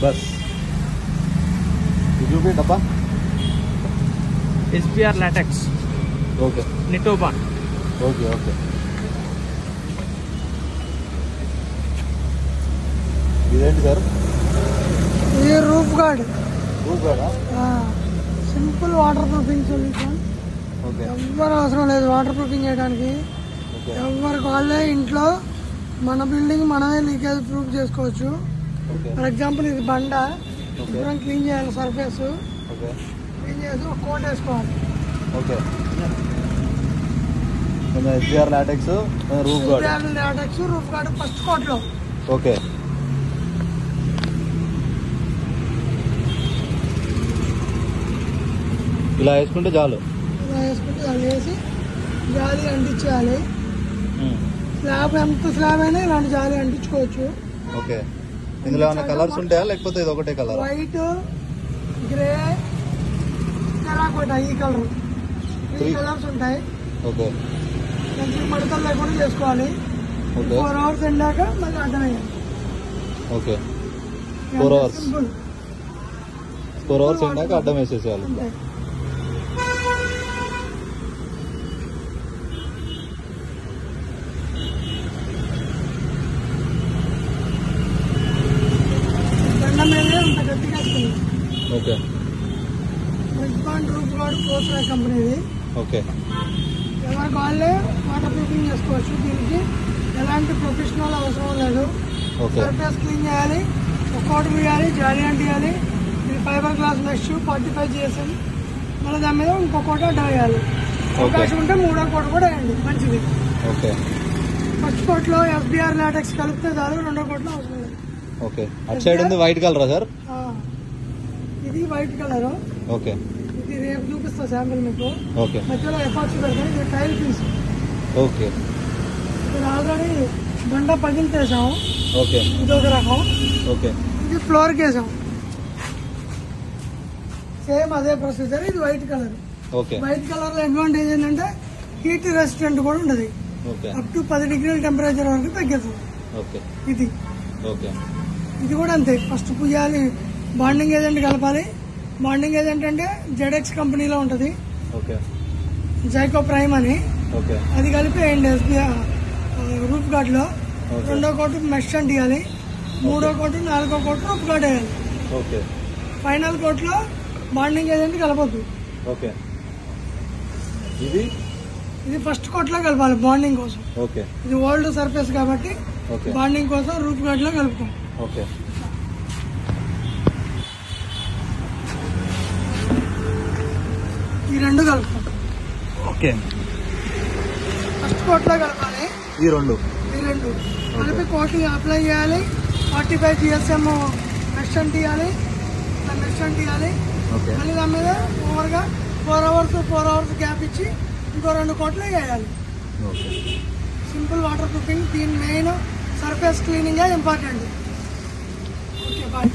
Bus చూపి డబ్బా. SBR latex. Okay. Nitobond. Okay okay. ఇదేంటి సార్? ఇది రూఫ్ గార్డ్. రూఫ్ గార్డా? Simple waterproofing solution. Okay. ఎవ్వరు అవసరం లేదు వాటర్ ప్రూఫింగ్ చేయడానికి. ఎవరికి వాళ్ళే ఇంట్లో మన బిల్డింగ్ మనమే లీకేజ్ ప్రూఫ్ చేసుకోవచ్చు. ఫర్ ఎగ్జాంపుల్ ఇది బండ శుభ్రం క్లీన్ చేయాలి. సర్ఫేస్ క్లీన్ చేసి ఒక కోట్ వేసుకోవాలి. Okay. SBR latex, roof guard. SBR latex, roof guard first coat లో. ఓకే. ఇలా వేసుకుంటే చాలు. ఇలా వేసుకుంటే చాలు. వేసి జాలి అంటించాలి. స్లాబ్ ఎంత స్లాబ్ అయినా ఇలాంటి జాలి అంటించుకోవచ్చు. ఓకే. ఇందులో ఏమైనా కలర్స్ ఉంటాయా లేకపోతే ఇది ఒకటే కలర్? వైట్, గ్రే, టెరాకోటా, ఈ కలర్, ఈ కలర్స్ ఉంటాయి. ఓకే. మంచి మడతలు లేకుండా చేసుకోవాలి. 4 hours ఎండాక మళ్ళీ అడ్డం వేయాలి. ఓకే. 4 hours. 4 hours ఎండాక అడ్డం వేసేసేయాలి. ఓకే. రూఫ్ గార్డ్ కోస్టా కంపెనీది. ఓకే. ఎవరికి వాళ్ళే వాటర్ ప్రూఫింగ్ చేసుకోవచ్చు. దీనికి ఎలాంటి ప్రొఫెషనల్ అవసరం లేదు. సర్ఫేస్ క్లీన్ చేయాలి, ఒక కోట్ వేయాలి, జాలి అంటియాలి. ఇది ఫైబర్ గ్లాస్ మెష్ 45 GSM. మళ్ళీ దాని మీద ఇంకో కోట అడ్డ వేయాలి. అవకాశం ఉంటే 3వ కోట కూడా వేయండి, మంచిది. ఓకే. ఫస్ట్ కోట్ లో ఎస్బిఆర్ లాటెక్స్ కలిపితే చాలు, 2వ కోట్లో అవసరం లేదు. ఓకే. అటు సైడ్ ఉంది వైట్ కలరా సార్? ఇది వైట్ కలర్. ఓకే. ఇది రేపు చూపిస్తా శాంపిల్ మీకు. ఓకే. మధ్యలో ఎఫర్ట్స్ పెడతాయి. ఇది టైల్ పీస్. ఓకే. ఇది ఆల్రెడీ బండ పగిలితేసాము. ఓకే. ఇది ఒక రకం. ఓకే. ఇది ఫ్లోర్ కేసాం. సేమ్ అదే ప్రొసీజర్. ఇది white colour. Okay. White colour లో అడ్వాంటేజ్ ఏంటంటే హీట్ రెసిస్టెంట్ కూడా ఉండదు. అప్ టు 10 degrees టెంపరేచర్ వరకు తగ్గిస్తుంది. ఓకే. ఇది. ఓకే. ఇది కూడా అంతే. ఫస్ట్ పుయ్యాలి, బాండింగ్ ఏజెంట్ కలపాలి. బాండింగ్ ఏజెంట్ అంటే జెడెక్స్ కంపెనీలో ఉంటుంది, జైకో ప్రైమ్ అని. అది కలిపి వేయండి ఎస్బిఆర్ రూఫ్ గార్డ్ లో. 2వ కోట్ మెష్ అంటియాలి, 3వ కోట్, 4వ కోట్ రూఫ్ గార్డ్ వేయాలి. ఫైనల్ కోట్ లో బాండింగ్ ఏజెంట్ కలపొద్దు. ఇది ఫస్ట్ కోట్ లో కలపాలి బాండింగ్ కోసం. ఇది ఓల్డ్ సర్ఫేస్ కాబట్టి బాండింగ్ కోసం రూఫ్ గార్డ్ లో కలుపుతాం. ఈ రెండు కలుపుతాం. ఫస్ట్ కోట్ లో కలపాలి. ఈ రెండు కలిపి కోటింగ్ అప్లై చేయాలి. 45 GSM మెష్ అంటియాలి. మళ్ళీ దాని మీద ఓవర్ గా 4 hours గ్యాప్ ఇచ్చి ఇంకో 2 కోట్లు వేయాలి. Simple waterproofing. దీని main surface cleaning important. Okay, bye.